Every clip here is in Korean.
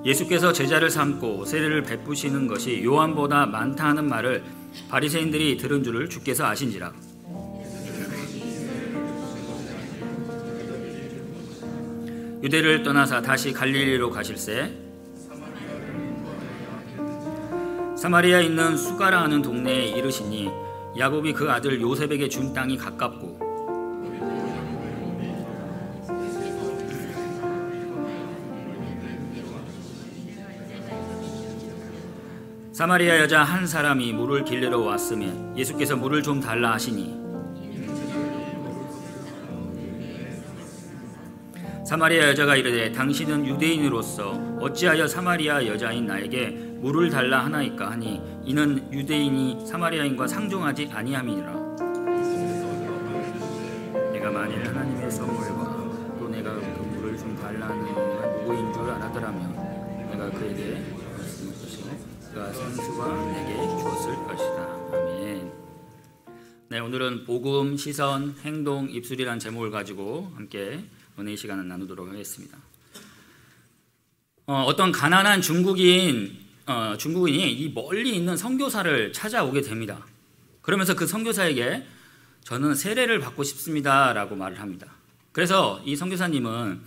예수께서 제자를 삼고 세례를 베푸시는 것이 요한보다 많다 하는 말을 바리새인들이 들은 줄을 주께서 아신지라. 유대를 떠나사 다시 갈릴리로 가실새 사마리아에 있는 수가라 하는 동네에 이르시니 야곱이 그 아들 요셉에게 준 땅이 가깝고 사마리아 여자 한 사람이 물을 길르러 왔으며 예수께서 물을 좀 달라 하시니 사마리아 여자가 이르되 당신은 유대인으로서 어찌하여 사마리아 여자인 나에게 물을 달라 하나이까 하니 이는 유대인이 사마리아인과 상종하지 아니함이니라. 내가 만일 하나님의 선물과 또 내가 그 물을 좀 달라는 이가 누구인 줄 알았더라면 내가 그에게 말씀을 것이고 그가 생수와 내게 주었을 것이다. 아멘. 네, 오늘은 복음, 시선, 행동, 입술이라는 제목을 가지고 함께 은혜의 시간을 나누도록 하겠습니다. 어떤 가난한 중국인이 이 멀리 있는 선교사를 찾아오게 됩니다. 그러면서 그 선교사에게 저는 세례를 받고 싶습니다 라고 말을 합니다. 그래서 이 선교사님은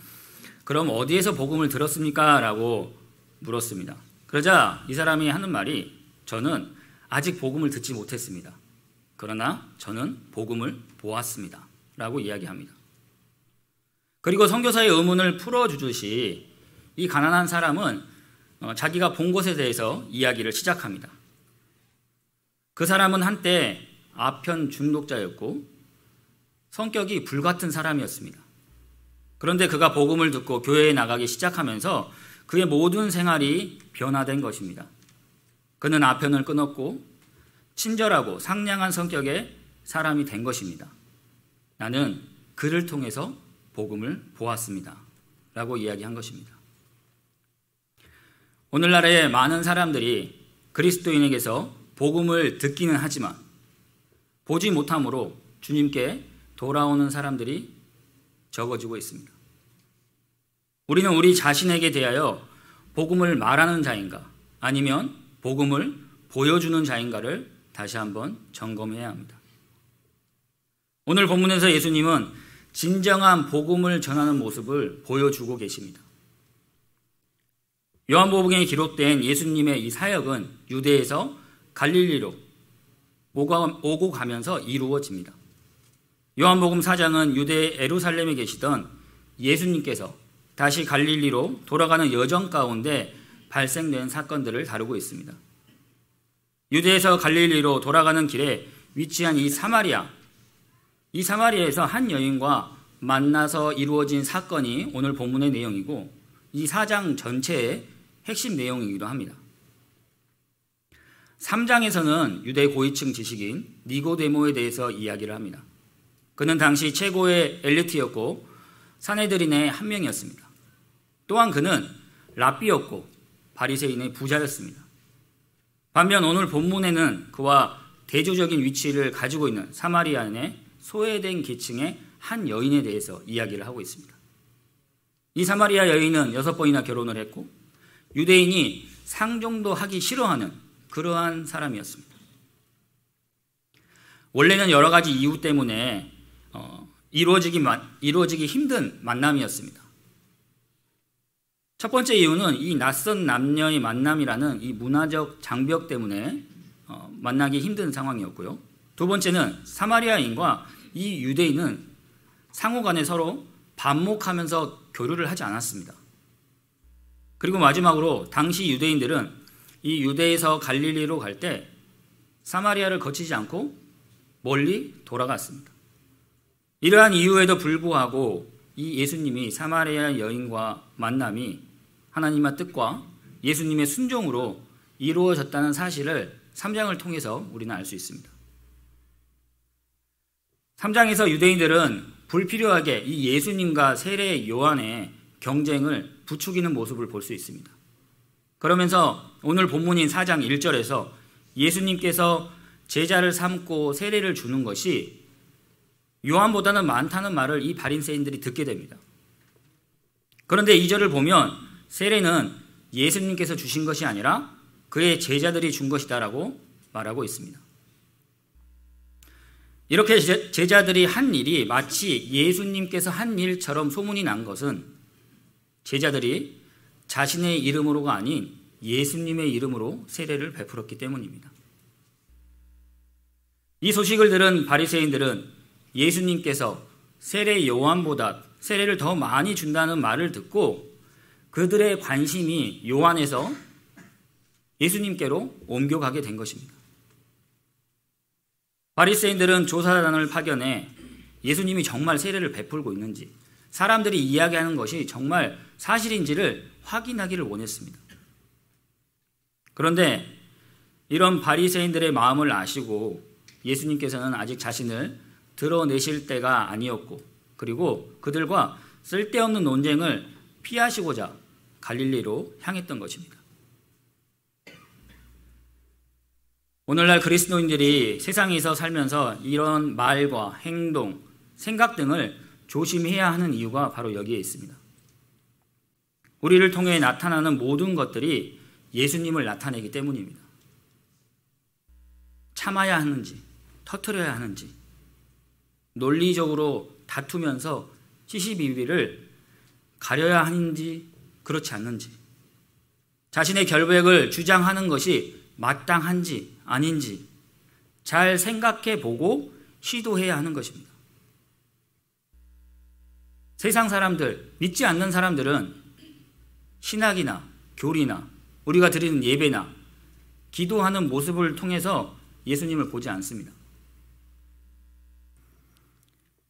그럼 어디에서 복음을 들었습니까? 라고 물었습니다. 그러자 이 사람이 하는 말이 저는 아직 복음을 듣지 못했습니다. 그러나 저는 복음을 보았습니다 라고 이야기합니다. 그리고 선교사의 의문을 풀어주듯이 이 가난한 사람은 자기가 본 것에 대해서 이야기를 시작합니다. 그 사람은 한때 아편 중독자였고 성격이 불같은 사람이었습니다. 그런데 그가 복음을 듣고 교회에 나가기 시작하면서 그의 모든 생활이 변화된 것입니다. 그는 아편을 끊었고 친절하고 상냥한 성격의 사람이 된 것입니다. 나는 그를 통해서 복음을 보았습니다 라고 이야기한 것입니다. 오늘날의 많은 사람들이 그리스도인에게서 복음을 듣기는 하지만 보지 못함으로 주님께 돌아오는 사람들이 적어지고 있습니다. 우리는 우리 자신에게 대하여 복음을 말하는 자인가 아니면 복음을 보여주는 자인가를 다시 한번 점검해야 합니다. 오늘 본문에서 예수님은 진정한 복음을 전하는 모습을 보여주고 계십니다. 요한복음에 기록된 예수님의 이 사역은 유대에서 갈릴리로 오고 가면서 이루어집니다. 요한복음 4장은 유대 예루살렘에 계시던 예수님께서 다시 갈릴리로 돌아가는 여정 가운데 발생된 사건들을 다루고 있습니다. 유대에서 갈릴리로 돌아가는 길에 위치한 이 사마리아에서 한 여인과 만나서 이루어진 사건이 오늘 본문의 내용이고 이 4장 전체의 핵심 내용이기도 합니다. 3장에서는 유대 고위층 지식인 니고데모에 대해서 이야기를 합니다. 그는 당시 최고의 엘리트였고 사내들인의 한 명이었습니다. 또한 그는 랍비였고 바리새인의 부자였습니다. 반면 오늘 본문에는 그와 대조적인 위치를 가지고 있는 사마리아인의 소외된 계층의 한 여인에 대해서 이야기를 하고 있습니다. 이 사마리아 여인은 6번이나 결혼을 했고 유대인이 상종도 하기 싫어하는 그러한 사람이었습니다. 원래는 여러 가지 이유 때문에 이루어지기 힘든 만남이었습니다. 첫 번째 이유는 이 낯선 남녀의 만남이라는 이 문화적 장벽 때문에 만나기 힘든 상황이었고요. 두 번째는 사마리아인과 이 유대인은 상호 간에 서로 반목하면서 교류를 하지 않았습니다. 그리고 마지막으로 당시 유대인들은 이 유대에서 갈릴리로 갈 때 사마리아를 거치지 않고 멀리 돌아갔습니다. 이러한 이유에도 불구하고 이 예수님이 사마리아 여인과 만남이 하나님의 뜻과 예수님의 순종으로 이루어졌다는 사실을 3장을 통해서 우리는 알 수 있습니다. 3장에서 유대인들은 불필요하게 이 예수님과 세례 요한의 경쟁을 부추기는 모습을 볼 수 있습니다. 그러면서 오늘 본문인 4장 1절에서 예수님께서 제자를 삼고 세례를 주는 것이 요한보다는 많다는 말을 이 바리새인들이 듣게 됩니다. 그런데 2절을 보면 세례는 예수님께서 주신 것이 아니라 그의 제자들이 준 것이다라고 말하고 있습니다. 이렇게 제자들이 한 일이 마치 예수님께서 한 일처럼 소문이 난 것은 제자들이 자신의 이름으로가 아닌 예수님의 이름으로 세례를 베풀었기 때문입니다. 이 소식을 들은 바리새인들은 예수님께서 세례 요한보다 세례를 더 많이 준다는 말을 듣고 그들의 관심이 요한에서 예수님께로 옮겨가게 된 것입니다. 바리새인들은 조사단을 파견해 예수님이 정말 세례를 베풀고 있는지, 사람들이 이야기하는 것이 정말 사실인지를 확인하기를 원했습니다. 그런데 이런 바리새인들의 마음을 아시고 예수님께서는 아직 자신을 드러내실 때가 아니었고, 그리고 그들과 쓸데없는 논쟁을 피하시고자 갈릴리로 향했던 것입니다. 오늘날 그리스도인들이 세상에서 살면서 이런 말과 행동, 생각 등을 조심해야 하는 이유가 바로 여기에 있습니다. 우리를 통해 나타나는 모든 것들이 예수님을 나타내기 때문입니다. 참아야 하는지, 터뜨려야 하는지, 논리적으로 다투면서 시시비비를 가려야 하는지 그렇지 않는지, 자신의 결백을 주장하는 것이 마땅한지 아닌지 잘 생각해 보고 시도해야 하는 것입니다. 세상 사람들, 믿지 않는 사람들은 신학이나 교리나 우리가 드리는 예배나 기도하는 모습을 통해서 예수님을 보지 않습니다.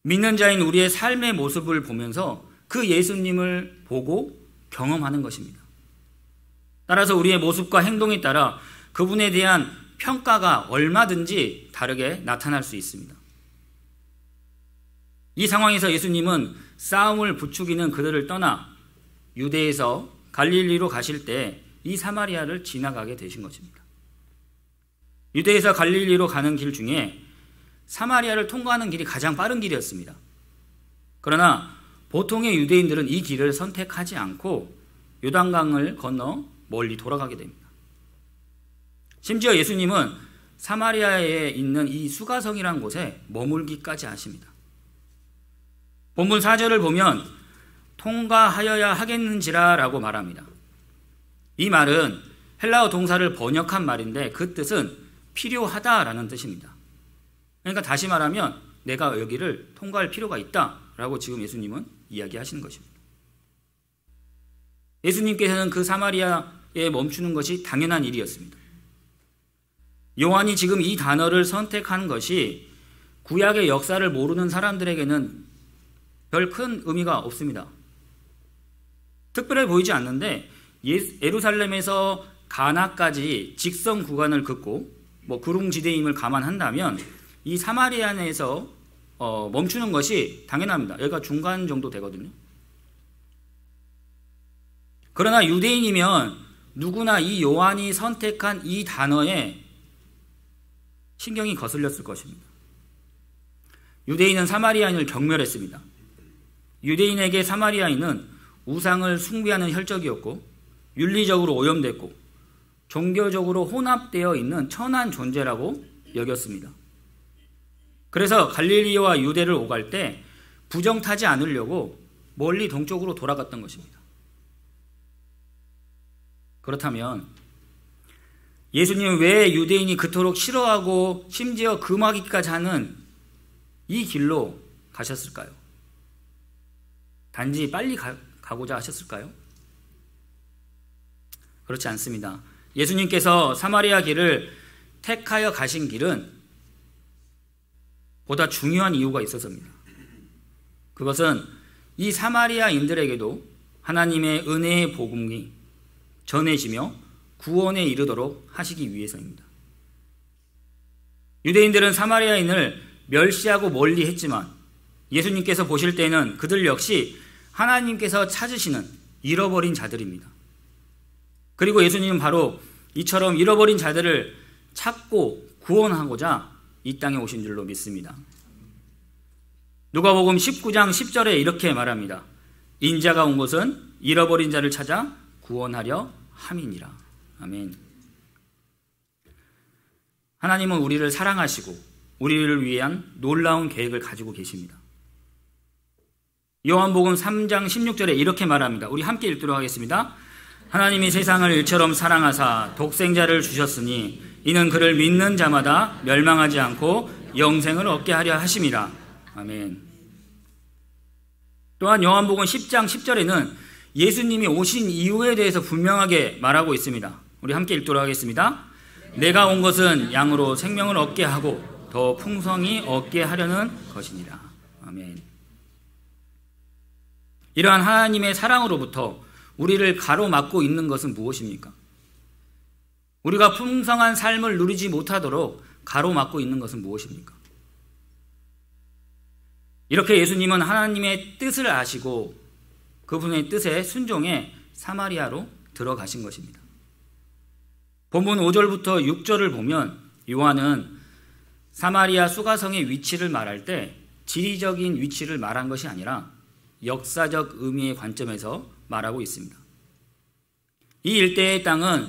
믿는 자인 우리의 삶의 모습을 보면서 그 예수님을 보고 경험하는 것입니다. 따라서 우리의 모습과 행동에 따라 그분에 대한 평가가 얼마든지 다르게 나타날 수 있습니다. 이 상황에서 예수님은 싸움을 부추기는 그들을 떠나 유대에서 갈릴리로 가실 때 이 사마리아를 지나가게 되신 것입니다. 유대에서 갈릴리로 가는 길 중에 사마리아를 통과하는 길이 가장 빠른 길이었습니다. 그러나 보통의 유대인들은 이 길을 선택하지 않고 요단강을 건너 멀리 돌아가게 됩니다. 심지어 예수님은 사마리아에 있는 이 수가성이라는 곳에 머물기까지 하십니다. 본문 4절을 보면 통과하여야 하겠는지라 라고 말합니다. 이 말은 헬라어 동사를 번역한 말인데 그 뜻은 필요하다라는 뜻입니다. 그러니까 다시 말하면 내가 여기를 통과할 필요가 있다라고 지금 예수님은 이야기하시는 것입니다. 예수님께서는 그 사마리아에 멈추는 것이 당연한 일이었습니다. 요한이 지금 이 단어를 선택한 것이 구약의 역사를 모르는 사람들에게는 별 큰 의미가 없습니다. 특별해 보이지 않는데 예루살렘에서 가나까지 직선 구간을 긋고 구릉지대임을 감안한다면 이 사마리아에서 멈추는 것이 당연합니다. 여기가 중간 정도 되거든요. 그러나 유대인이면 누구나 이 요한이 선택한 이 단어에 신경이 거슬렸을 것입니다. 유대인은 사마리아인을 경멸했습니다. 유대인에게 사마리아인은 우상을 숭배하는 혈족이었고 윤리적으로 오염됐고 종교적으로 혼합되어 있는 천한 존재라고 여겼습니다. 그래서 갈릴리와 유대를 오갈 때 부정타지 않으려고 멀리 동쪽으로 돌아갔던 것입니다. 그렇다면 예수님은 왜 유대인이 그토록 싫어하고 심지어 금하기까지 하는 이 길로 가셨을까요? 단지 빨리 가고자 하셨을까요? 그렇지 않습니다. 예수님께서 사마리아 길을 택하여 가신 길은 보다 중요한 이유가 있어서입니다. 그것은 이 사마리아인들에게도 하나님의 은혜의 복음이 전해지며 구원에 이르도록 하시기 위해서입니다. 유대인들은 사마리아인을 멸시하고 멀리 했지만 예수님께서 보실 때는 그들 역시 하나님께서 찾으시는 잃어버린 자들입니다. 그리고 예수님은 바로 이처럼 잃어버린 자들을 찾고 구원하고자 이 땅에 오신 줄로 믿습니다. 누가복음 19장 10절에 이렇게 말합니다. 인자가 온 것은 잃어버린 자를 찾아 구원하려 함이니라. 아멘. 하나님은 우리를 사랑하시고 우리를 위한 놀라운 계획을 가지고 계십니다. 요한복음 3장 16절에 이렇게 말합니다. 우리 함께 읽도록 하겠습니다. 하나님이 세상을 일처럼 사랑하사 독생자를 주셨으니 이는 그를 믿는 자마다 멸망하지 않고 영생을 얻게 하려 하심이라. 아멘. 또한 요한복음 10장 10절에는 예수님이 오신 이유에 대해서 분명하게 말하고 있습니다. 우리 함께 읽도록 하겠습니다. 내가 온 것은 양으로 생명을 얻게 하고 더 풍성히 얻게 하려는 것이니라. 아멘. 이러한 하나님의 사랑으로부터 우리를 가로막고 있는 것은 무엇입니까? 우리가 풍성한 삶을 누리지 못하도록 가로막고 있는 것은 무엇입니까? 이렇게 예수님은 하나님의 뜻을 아시고 그분의 뜻에 순종해 사마리아로 들어가신 것입니다. 본문 5절부터 6절을 보면 요한은 사마리아 수가성의 위치를 말할 때 지리적인 위치를 말한 것이 아니라 역사적 의미의 관점에서 말하고 있습니다. 이 일대의 땅은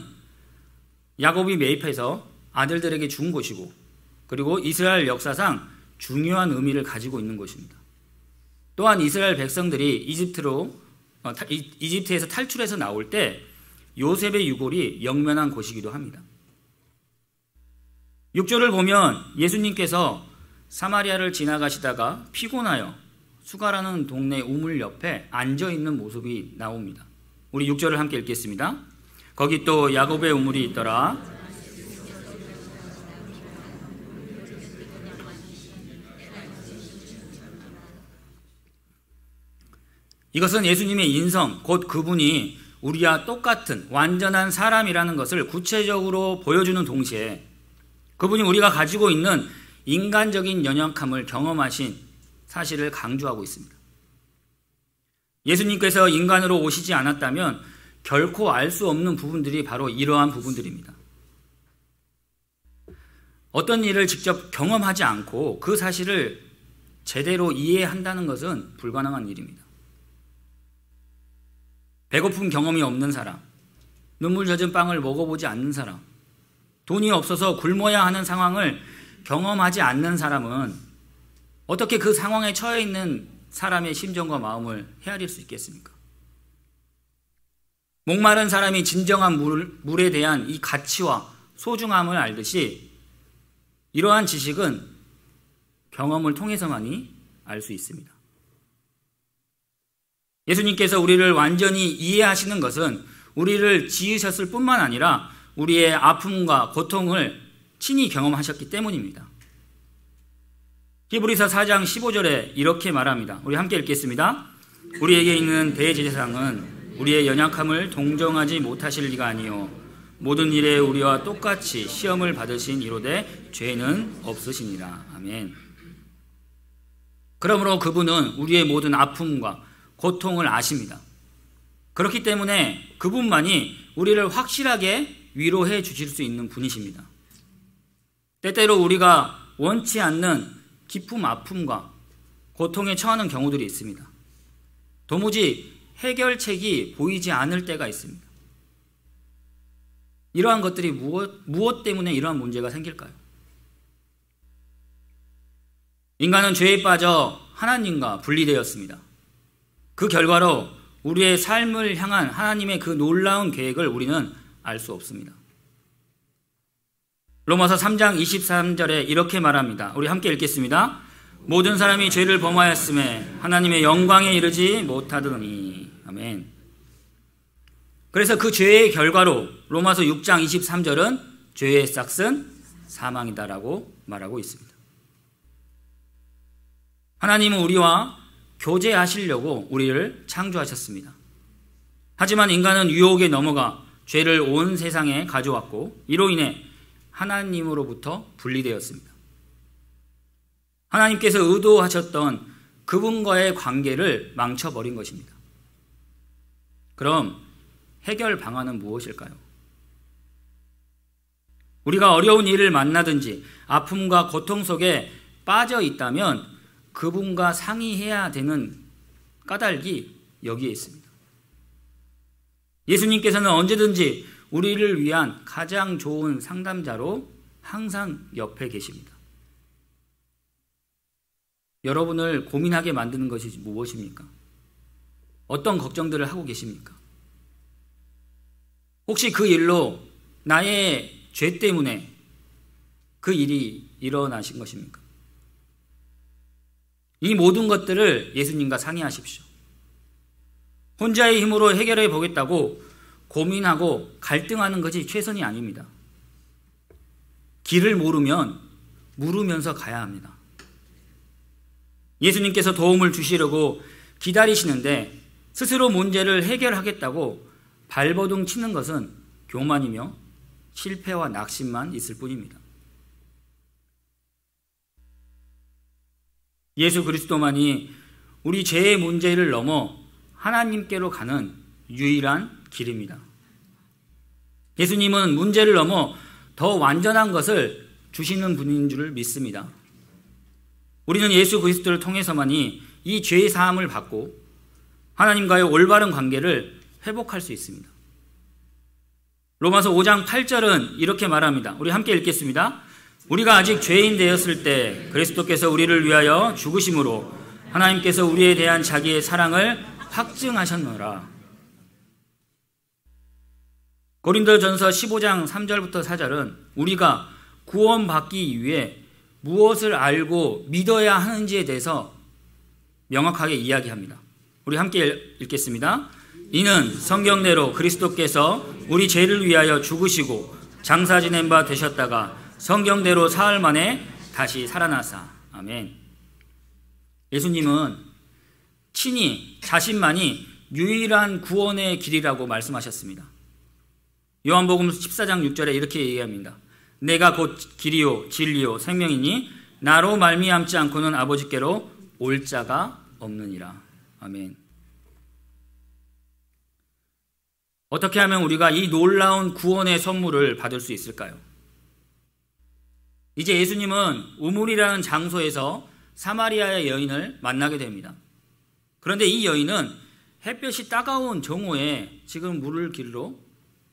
야곱이 매입해서 아들들에게 준 곳이고 그리고 이스라엘 역사상 중요한 의미를 가지고 있는 곳입니다. 또한 이스라엘 백성들이 이집트에서 탈출해서 나올 때 요셉의 유골이 영면한 곳이기도 합니다. 6절을 보면 예수님께서 사마리아를 지나가시다가 피곤하여 수가라는 동네 우물 옆에 앉아있는 모습이 나옵니다. 우리 6절을 함께 읽겠습니다. 거기 또 야곱의 우물이 있더라. 이것은 예수님의 인성, 곧 그분이 우리와 똑같은 완전한 사람이라는 것을 구체적으로 보여주는 동시에 그분이 우리가 가지고 있는 인간적인 연약함을 경험하신 사실을 강조하고 있습니다. 예수님께서 인간으로 오시지 않았다면 결코 알 수 없는 부분들이 바로 이러한 부분들입니다. 어떤 일을 직접 경험하지 않고 그 사실을 제대로 이해한다는 것은 불가능한 일입니다. 배고픈 경험이 없는 사람, 눈물 젖은 빵을 먹어보지 않는 사람, 돈이 없어서 굶어야 하는 상황을 경험하지 않는 사람은 어떻게 그 상황에 처해 있는 사람의 심정과 마음을 헤아릴 수 있겠습니까? 목마른 사람이 진정한 물에 대한 이 가치와 소중함을 알듯이 이러한 지식은 경험을 통해서만이 알 수 있습니다. 예수님께서 우리를 완전히 이해하시는 것은 우리를 지으셨을 뿐만 아니라 우리의 아픔과 고통을 친히 경험하셨기 때문입니다. 히브리서 4장 15절에 이렇게 말합니다. 우리 함께 읽겠습니다. 우리에게 있는 대제사장은 우리의 연약함을 동정하지 못하실 리가 아니요 모든 일에 우리와 똑같이 시험을 받으신 이로되 죄는 없으시니라. 아멘. 그러므로 그분은 우리의 모든 아픔과 고통을 아십니다. 그렇기 때문에 그분만이 우리를 확실하게 위로해 주실 수 있는 분이십니다. 때때로 우리가 원치 않는 기쁨, 아픔과 고통에 처하는 경우들이 있습니다. 도무지 해결책이 보이지 않을 때가 있습니다. 이러한 것들이 무엇 때문에 이러한 문제가 생길까요? 인간은 죄에 빠져 하나님과 분리되었습니다. 그 결과로 우리의 삶을 향한 하나님의 그 놀라운 계획을 우리는 알 수 없습니다. 로마서 3장 23절에 이렇게 말합니다. 우리 함께 읽겠습니다. 모든 사람이 죄를 범하였음에 하나님의 영광에 이르지 못하더니. 아멘. 그래서 그 죄의 결과로 로마서 6장 23절은 죄의 싹은 사망이다라고 말하고 있습니다. 하나님은 우리와 교제하시려고 우리를 창조하셨습니다. 하지만 인간은 유혹에 넘어가 죄를 온 세상에 가져왔고 이로 인해 하나님으로부터 분리되었습니다. 하나님께서 의도하셨던 그분과의 관계를 망쳐버린 것입니다. 그럼 해결 방안은 무엇일까요? 우리가 어려운 일을 만나든지 아픔과 고통 속에 빠져 있다면 그분과 상의해야 되는 까닭이 여기에 있습니다. 예수님께서는 언제든지 우리를 위한 가장 좋은 상담자로 항상 옆에 계십니다. 여러분을 고민하게 만드는 것이 무엇입니까? 어떤 걱정들을 하고 계십니까? 혹시 그 일로 나의 죄 때문에 그 일이 일어나신 것입니까? 이 모든 것들을 예수님과 상의하십시오. 혼자의 힘으로 해결해 보겠다고 고민하고 갈등하는 것이 최선이 아닙니다. 길을 모르면 물으면서 가야 합니다. 예수님께서 도움을 주시려고 기다리시는데 스스로 문제를 해결하겠다고 발버둥 치는 것은 교만이며 실패와 낙심만 있을 뿐입니다. 예수 그리스도만이 우리 죄의 문제를 넘어 하나님께로 가는 유일한 길입니다. 예수님은 문제를 넘어 더 완전한 것을 주시는 분인 줄 믿습니다. 우리는 예수 그리스도를 통해서만이 이 죄의 사함을 받고 하나님과의 올바른 관계를 회복할 수 있습니다. 로마서 5장 8절은 이렇게 말합니다. 우리 함께 읽겠습니다. 우리가 아직 죄인 되었을 때 그리스도께서 우리를 위하여 죽으심으로 하나님께서 우리에 대한 자기의 사랑을 확증하셨노라. 고린도전서 15장 3절부터 4절은 우리가 구원받기 위해 무엇을 알고 믿어야 하는지에 대해서 명확하게 이야기합니다. 우리 함께 읽겠습니다. 이는 성경대로 그리스도께서 우리 죄를 위하여 죽으시고 장사 지낸 바 되셨다가 성경대로 사흘 만에 다시 살아나사. 아멘. 예수님은 친히 자신만이 유일한 구원의 길이라고 말씀하셨습니다. 요한복음 14장 6절에 이렇게 얘기합니다. 내가 곧 길이요 진리요 생명이니 나로 말미암지 않고는 아버지께로 올 자가 없느니라. 아멘. 어떻게 하면 우리가 이 놀라운 구원의 선물을 받을 수 있을까요? 이제 예수님은 우물이라는 장소에서 사마리아의 여인을 만나게 됩니다. 그런데 이 여인은 햇볕이 따가운 정오에 지금 물을 길러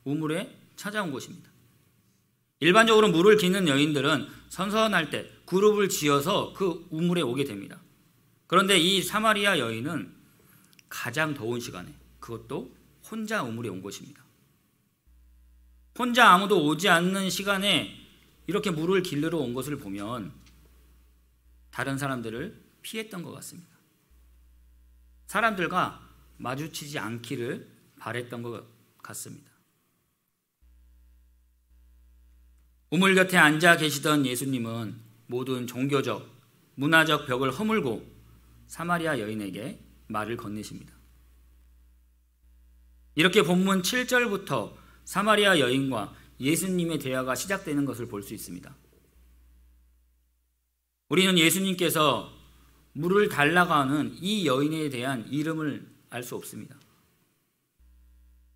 우물에 찾아온 것입니다. 일반적으로 물을 기는 여인들은 선선할 때 그룹을 지어서 그 우물에 오게 됩니다. 그런데 이 사마리아 여인은 가장 더운 시간에, 그것도 혼자 우물에 온 것입니다. 혼자 아무도 오지 않는 시간에 이렇게 물을 길르러 온 것을 보면 다른 사람들을 피했던 것 같습니다. 사람들과 마주치지 않기를 바랬던 것 같습니다. 우물 곁에 앉아 계시던 예수님은 모든 종교적, 문화적 벽을 허물고 사마리아 여인에게 말을 건네십니다. 이렇게 본문 7절부터 사마리아 여인과 예수님의 대화가 시작되는 것을 볼 수 있습니다. 우리는 예수님께서 물을 달라고 하는 이 여인에 대한 이름을 알 수 없습니다.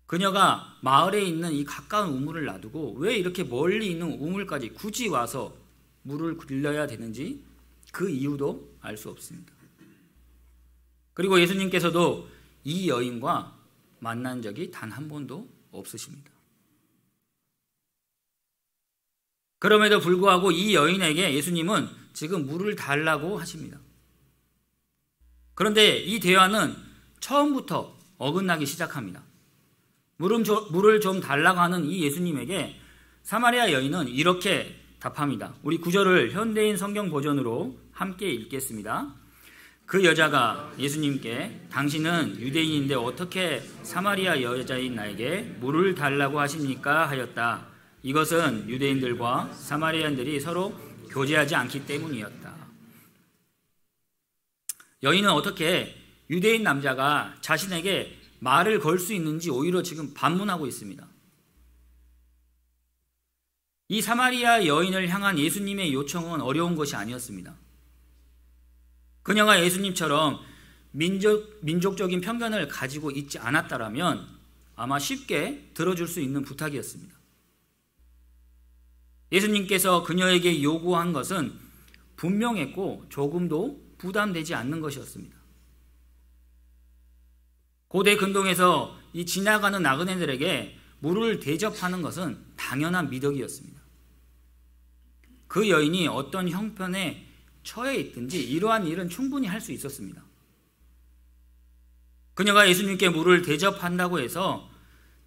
그녀가 마을에 있는 이 가까운 우물을 놔두고 왜 이렇게 멀리 있는 우물까지 굳이 와서 물을 길러야 되는지 그 이유도 알 수 없습니다. 그리고 예수님께서도 이 여인과 만난 적이 단 한 번도 없으십니다. 그럼에도 불구하고 이 여인에게 예수님은 지금 물을 달라고 하십니다. 그런데 이 대화는 처음부터 어긋나기 시작합니다. 물을 좀 달라고 하는 이 예수님에게 사마리아 여인은 이렇게 답합니다. 우리 구절을 현대인 성경 버전으로 함께 읽겠습니다. 그 여자가 예수님께 당신은 유대인인데 어떻게 사마리아 여자인 나에게 물을 달라고 하십니까? 하였다. 이것은 유대인들과 사마리아인들이 서로 교제하지 않기 때문이었다. 여인은 어떻게 유대인 남자가 자신에게 말을 걸 수 있는지 오히려 지금 반문하고 있습니다. 이 사마리아 여인을 향한 예수님의 요청은 어려운 것이 아니었습니다. 그녀가 예수님처럼 민족적인 편견을 가지고 있지 않았다라면 아마 쉽게 들어줄 수 있는 부탁이었습니다. 예수님께서 그녀에게 요구한 것은 분명했고 조금도 부담되지 않는 것이었습니다. 고대 근동에서 이 지나가는 나그네들에게 물을 대접하는 것은 당연한 미덕이었습니다. 그 여인이 어떤 형편에 처해 있든지 이러한 일은 충분히 할 수 있었습니다. 그녀가 예수님께 물을 대접한다고 해서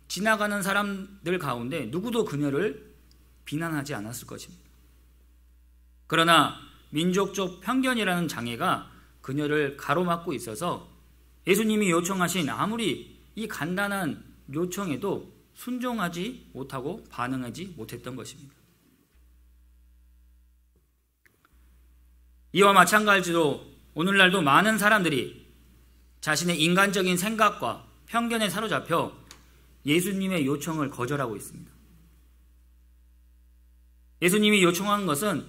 지나가는 사람들 가운데 누구도 그녀를 비난하지 않았을 것입니다. 그러나 민족적 편견이라는 장애가 그녀를 가로막고 있어서 예수님이 요청하신 아무리 이 간단한 요청에도 순종하지 못하고 반응하지 못했던 것입니다. 이와 마찬가지로 오늘날도 많은 사람들이 자신의 인간적인 생각과 편견에 사로잡혀 예수님의 요청을 거절하고 있습니다. 예수님이 요청한 것은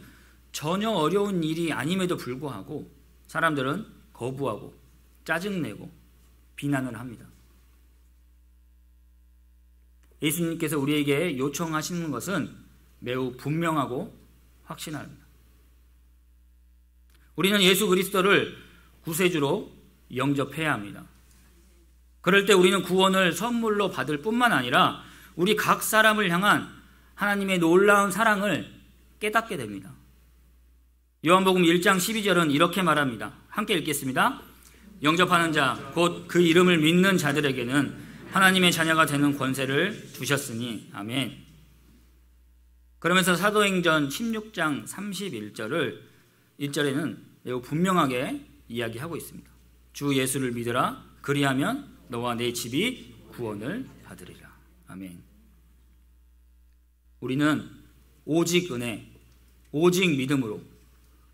전혀 어려운 일이 아님에도 불구하고 사람들은 거부하고 짜증내고 비난을 합니다. 예수님께서 우리에게 요청하시는 것은 매우 분명하고 확신합니다. 우리는 예수 그리스도를 구세주로 영접해야 합니다. 그럴 때 우리는 구원을 선물로 받을 뿐만 아니라 우리 각 사람을 향한 하나님의 놀라운 사랑을 깨닫게 됩니다. 요한복음 1장 12절은 이렇게 말합니다. 함께 읽겠습니다. 영접하는 자, 곧 그 이름을 믿는 자들에게는 하나님의 자녀가 되는 권세를 주셨으니 아멘. 그러면서 사도행전 16장 1절에는 매우 분명하게 이야기하고 있습니다. 주 예수를 믿으라. 그리하면 너와 내 집이 구원을 받으리라. 아멘. 우리는 오직 은혜, 오직 믿음으로,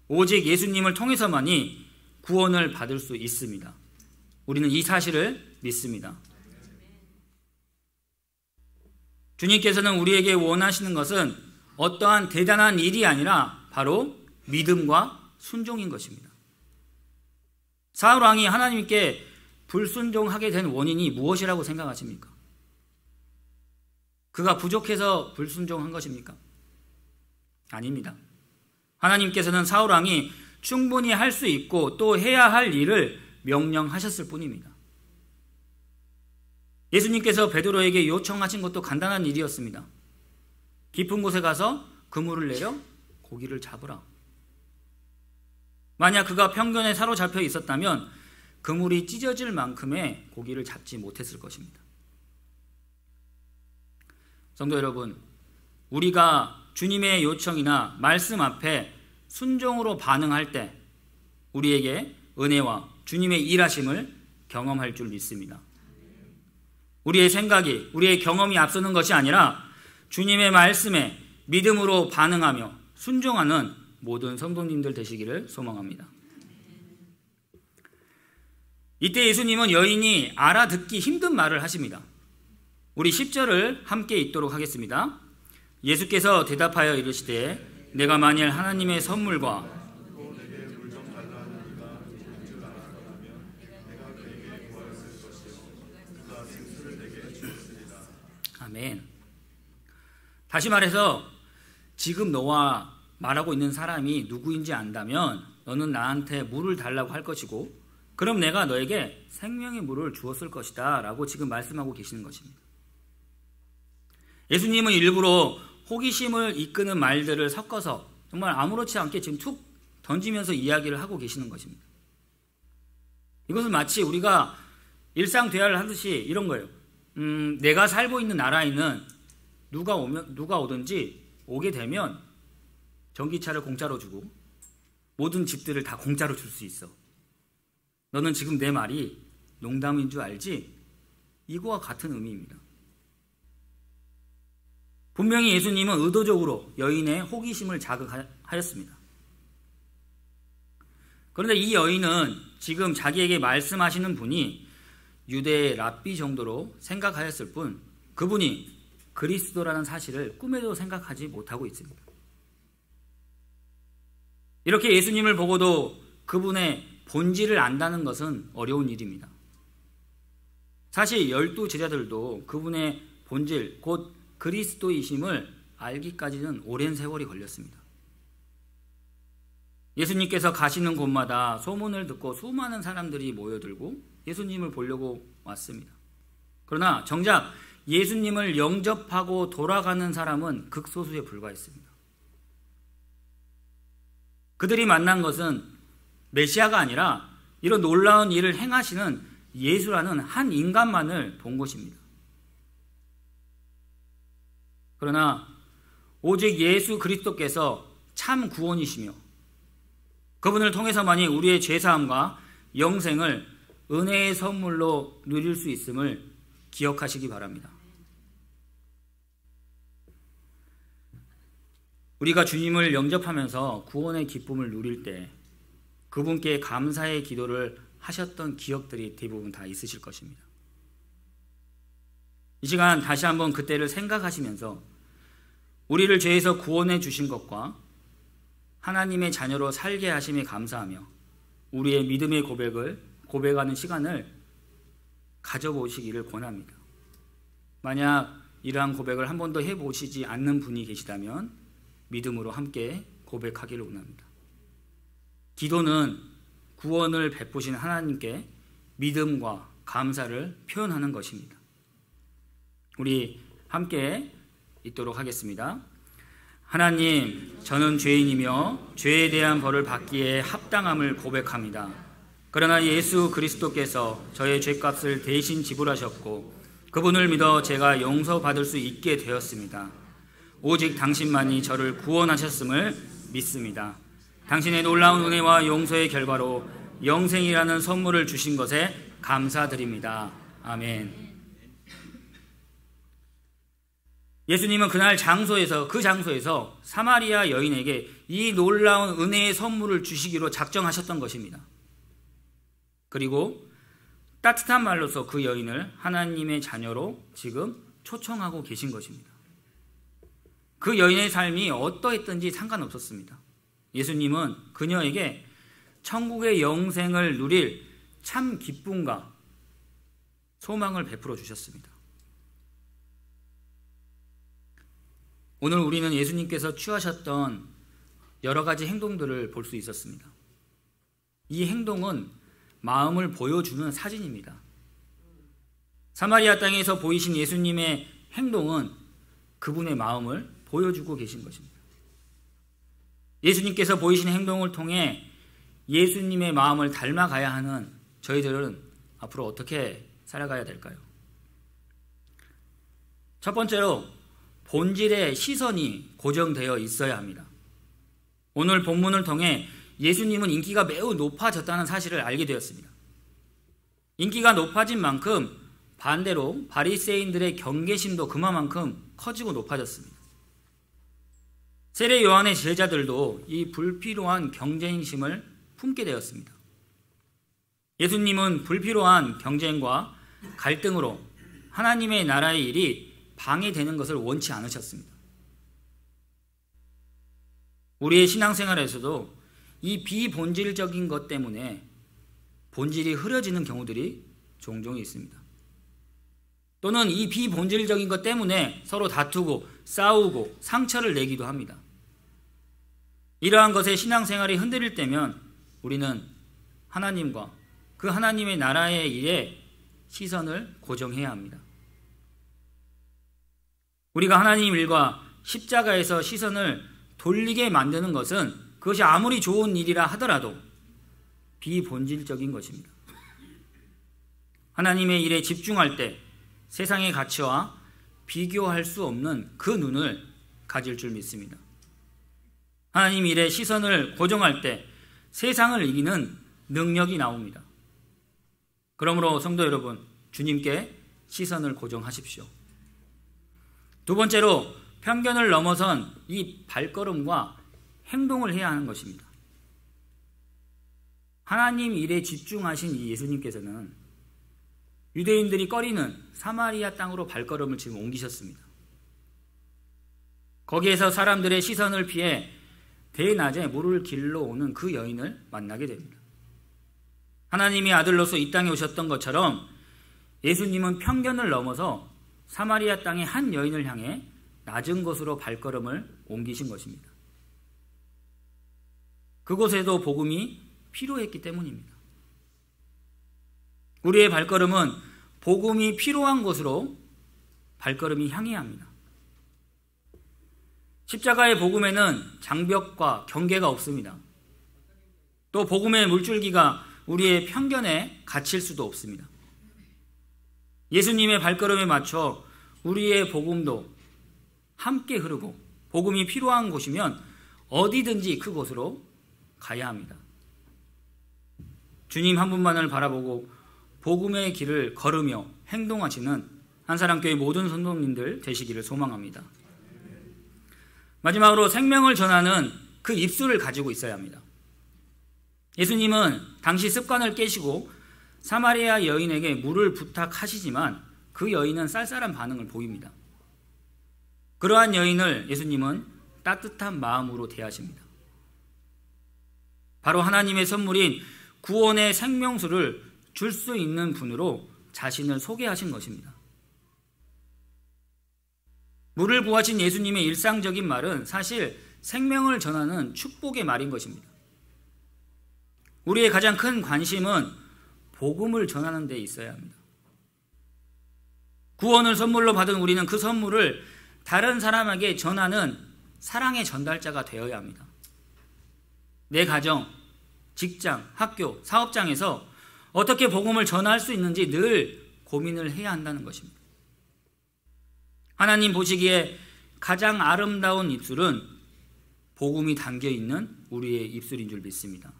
오직 예수님을 통해서만이 구원을 받을 수 있습니다. 우리는 이 사실을 믿습니다. 주님께서는 우리에게 원하시는 것은 어떠한 대단한 일이 아니라 바로 믿음과 순종인 것입니다. 사울 왕이 하나님께 불순종하게 된 원인이 무엇이라고 생각하십니까? 그가 부족해서 불순종한 것입니까? 아닙니다. 하나님께서는 사울 왕이 충분히 할 수 있고 또 해야 할 일을 명령하셨을 뿐입니다. 예수님께서 베드로에게 요청하신 것도 간단한 일이었습니다. 깊은 곳에 가서 그물을 내려 고기를 잡으라. 만약 그가 편견에 사로잡혀 있었다면 그물이 찢어질 만큼의 고기를 잡지 못했을 것입니다. 성도 여러분, 우리가 주님의 요청이나 말씀 앞에 순종으로 반응할 때 우리에게 은혜와 주님의 일하심을 경험할 줄 믿습니다. 우리의 생각이, 우리의 경험이 앞서는 것이 아니라 주님의 말씀에 믿음으로 반응하며 순종하는 모든 성도님들 되시기를 소망합니다. 이때 예수님은 여인이 알아듣기 힘든 말을 하십니다. 우리 10절을 함께 읽도록 하겠습니다. 예수께서 대답하여 이르시되 내가 만일 하나님의 선물과 아멘. 다시 말해서 지금 너와 말하고 있는 사람이 누구인지 안다면 너는 나한테 물을 달라고 할 것이고 그럼 내가 너에게 생명의 물을 주었을 것이다 라고 지금 말씀하고 계시는 것입니다. 예수님은 일부러 호기심을 이끄는 말들을 섞어서 정말 아무렇지 않게 지금 툭 던지면서 이야기를 하고 계시는 것입니다. 이것은 마치 우리가 일상 대화를 하듯이 이런 거예요. 내가 살고 있는 나라에는 누가 오든지 오게 되면 전기차를 공짜로 주고 모든 집들을 다 공짜로 줄 수 있어. 너는 지금 내 말이 농담인 줄 알지? 이거와 같은 의미입니다. 분명히 예수님은 의도적으로 여인의 호기심을 자극하였습니다. 그런데 이 여인은 지금 자기에게 말씀하시는 분이 유대의 랍비 정도로 생각하였을 뿐 그분이 그리스도라는 사실을 꿈에도 생각하지 못하고 있습니다. 이렇게 예수님을 보고도 그분의 본질을 안다는 것은 어려운 일입니다. 사실 12제자들도 그분의 본질, 곧 그리스도이심을 알기까지는 오랜 세월이 걸렸습니다. 예수님께서 가시는 곳마다 소문을 듣고 수많은 사람들이 모여들고 예수님을 보려고 왔습니다. 그러나 정작 예수님을 영접하고 돌아가는 사람은 극소수에 불과했습니다. 그들이 만난 것은 메시아가 아니라 이런 놀라운 일을 행하시는 예수라는 한 인간만을 본 것입니다. 그러나 오직 예수 그리스도께서 참 구원이시며 그분을 통해서만이 우리의 죄사함과 영생을 은혜의 선물로 누릴 수 있음을 기억하시기 바랍니다. 우리가 주님을 영접하면서 구원의 기쁨을 누릴 때 그분께 감사의 기도를 하셨던 기억들이 대부분 다 있으실 것입니다. 이 시간 다시 한번 그때를 생각하시면서 우리를 죄에서 구원해 주신 것과 하나님의 자녀로 살게 하심에 감사하며 우리의 믿음의 고백을 고백하는 시간을 가져보시기를 권합니다. 만약 이러한 고백을 한 번도 해보시지 않는 분이 계시다면 믿음으로 함께 고백하기를 원합니다. 기도는 구원을 베푸신 하나님께 믿음과 감사를 표현하는 것입니다. 우리 함께 읽도록 하겠습니다. 하나님, 저는 죄인이며 죄에 대한 벌을 받기에 합당함을 고백합니다. 그러나 예수 그리스도께서 저의 죄값을 대신 지불하셨고 그분을 믿어 제가 용서받을 수 있게 되었습니다. 오직 당신만이 저를 구원하셨음을 믿습니다. 당신의 놀라운 은혜와 용서의 결과로 영생이라는 선물을 주신 것에 감사드립니다. 아멘. 예수님은 그날 그 장소에서 사마리아 여인에게 이 놀라운 은혜의 선물을 주시기로 작정하셨던 것입니다. 그리고 따뜻한 말로서 그 여인을 하나님의 자녀로 지금 초청하고 계신 것입니다. 그 여인의 삶이 어떠했든지 상관없었습니다. 예수님은 그녀에게 천국의 영생을 누릴 참 기쁨과 소망을 베풀어 주셨습니다. 오늘 우리는 예수님께서 취하셨던 여러 가지 행동들을 볼 수 있었습니다. 이 행동은 마음을 보여주는 사진입니다. 사마리아 땅에서 보이신 예수님의 행동은 그분의 마음을 보여주고 계신 것입니다. 예수님께서 보이신 행동을 통해 예수님의 마음을 닮아가야 하는 저희들은 앞으로 어떻게 살아가야 될까요? 첫 번째로 본질의 시선이 고정되어 있어야 합니다. 오늘 본문을 통해 예수님은 인기가 매우 높아졌다는 사실을 알게 되었습니다. 인기가 높아진 만큼 반대로 바리새인들의 경계심도 그만큼 커지고 높아졌습니다. 세례 요한의 제자들도 이 불필요한 경쟁심을 품게 되었습니다. 예수님은 불필요한 경쟁과 갈등으로 하나님의 나라의 일이 방해되는 것을 원치 않으셨습니다. 우리의 신앙생활에서도 이 비본질적인 것 때문에 본질이 흐려지는 경우들이 종종 있습니다. 또는 이 비본질적인 것 때문에 서로 다투고 싸우고 상처를 내기도 합니다. 이러한 것에 신앙생활이 흔들릴 때면 우리는 하나님과 그 하나님의 나라의 일에 시선을 고정해야 합니다. 우리가 하나님 일과 십자가에서 시선을 돌리게 만드는 것은 그것이 아무리 좋은 일이라 하더라도 비본질적인 것입니다. 하나님의 일에 집중할 때 세상의 가치와 비교할 수 없는 그 눈을 가질 줄 믿습니다. 하나님 일에 시선을 고정할 때 세상을 이기는 능력이 나옵니다. 그러므로 성도 여러분, 주님께 시선을 고정하십시오. 두 번째로 편견을 넘어선 이 발걸음과 행동을 해야 하는 것입니다. 하나님 일에 집중하신 이 예수님께서는 유대인들이 꺼리는 사마리아 땅으로 발걸음을 지금 옮기셨습니다. 거기에서 사람들의 시선을 피해 대낮에 물을 길러 오는 그 여인을 만나게 됩니다. 하나님의 아들로서 이 땅에 오셨던 것처럼 예수님은 편견을 넘어서 사마리아 땅의 한 여인을 향해 낮은 곳으로 발걸음을 옮기신 것입니다. 그곳에도 복음이 필요했기 때문입니다. 우리의 발걸음은 복음이 필요한 곳으로 발걸음이 향해야 합니다. 십자가의 복음에는 장벽과 경계가 없습니다. 또 복음의 물줄기가 우리의 편견에 갇힐 수도 없습니다. 예수님의 발걸음에 맞춰 우리의 복음도 함께 흐르고 복음이 필요한 곳이면 어디든지 그곳으로 가야 합니다. 주님 한 분만을 바라보고 복음의 길을 걸으며 행동하시는 한사람교회 모든 성도님들 되시기를 소망합니다. 마지막으로 생명을 전하는 그 입술을 가지고 있어야 합니다. 예수님은 당시 습관을 깨시고 사마리아 여인에게 물을 부탁하시지만 그 여인은 쌀쌀한 반응을 보입니다. 그러한 여인을 예수님은 따뜻한 마음으로 대하십니다. 바로 하나님의 선물인 구원의 생명수를 줄 수 있는 분으로 자신을 소개하신 것입니다. 물을 구하신 예수님의 일상적인 말은 사실 생명을 전하는 축복의 말인 것입니다. 우리의 가장 큰 관심은 복음을 전하는 데 있어야 합니다. 구원을 선물로 받은 우리는 그 선물을 다른 사람에게 전하는 사랑의 전달자가 되어야 합니다. 내 가정, 직장, 학교, 사업장에서 어떻게 복음을 전할 수 있는지 늘 고민을 해야 한다는 것입니다. 하나님 보시기에 가장 아름다운 입술은 복음이 담겨있는 우리의 입술인 줄 믿습니다.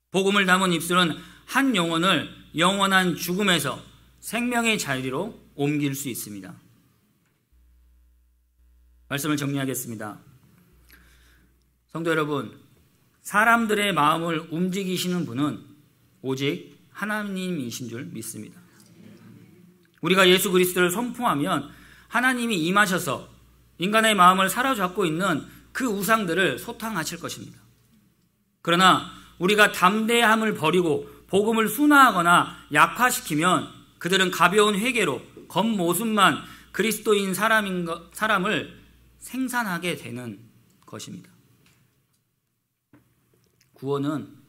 복음을 담은 입술은 한 영혼을 영원한 죽음에서 생명의 자리로 옮길 수 있습니다. 말씀을 정리하겠습니다. 성도 여러분, 사람들의 마음을 움직이시는 분은 오직 하나님이신 줄 믿습니다. 우리가 예수 그리스도를 선포하면 하나님이 임하셔서 인간의 마음을 사로잡고 있는 그 우상들을 소탕하실 것입니다. 그러나 우리가 담대함을 버리고 복음을 순화하거나 약화시키면 그들은 가벼운 회개로 겉모습만 그리스도인 사람을 생산하게 되는 것입니다. 구원은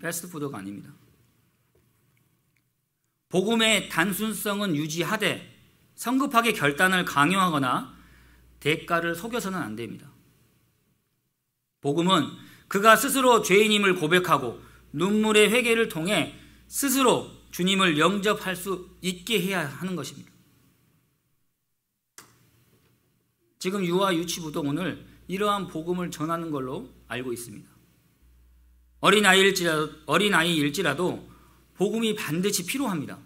패스트푸드가 아닙니다. 복음의 단순성은 유지하되 성급하게 결단을 강요하거나 대가를 속여서는 안 됩니다. 복음은 그가 스스로 죄인임을 고백하고 눈물의 회개를 통해 스스로 주님을 영접할 수 있게 해야 하는 것입니다. 지금 유아 유치부도 오늘 이러한 복음을 전하는 걸로 알고 있습니다. 어린아이일지라도 복음이 반드시 필요합니다.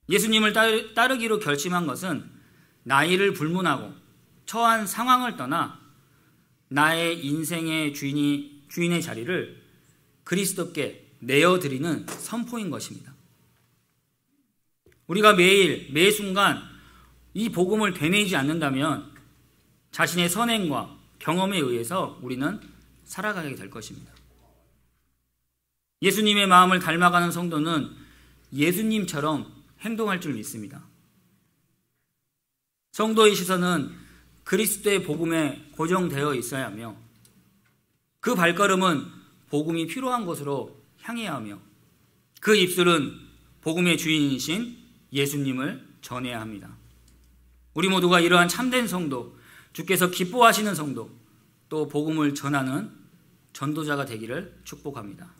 예수님을 따르기로 결심한 것은 나이를 불문하고 처한 상황을 떠나 나의 인생의 주인의 자리를 그리스도께 내어드리는 선포인 것입니다. 우리가 매일 매 순간 이 복음을 되뇌이지 않는다면 자신의 선행과 경험에 의해서 우리는 살아가게 될 것입니다. 예수님의 마음을 닮아가는 성도는 예수님처럼 행동할 줄 믿습니다. 성도의 시선은 그리스도의 복음에 고정되어 있어야 하며 그 발걸음은 복음이 필요한 곳으로 향해야 하며 그 입술은 복음의 주인이신 예수님을 전해야 합니다. 우리 모두가 이러한 참된 성도, 주께서 기뻐하시는 성도, 또 복음을 전하는 전도자가 되기를 축복합니다.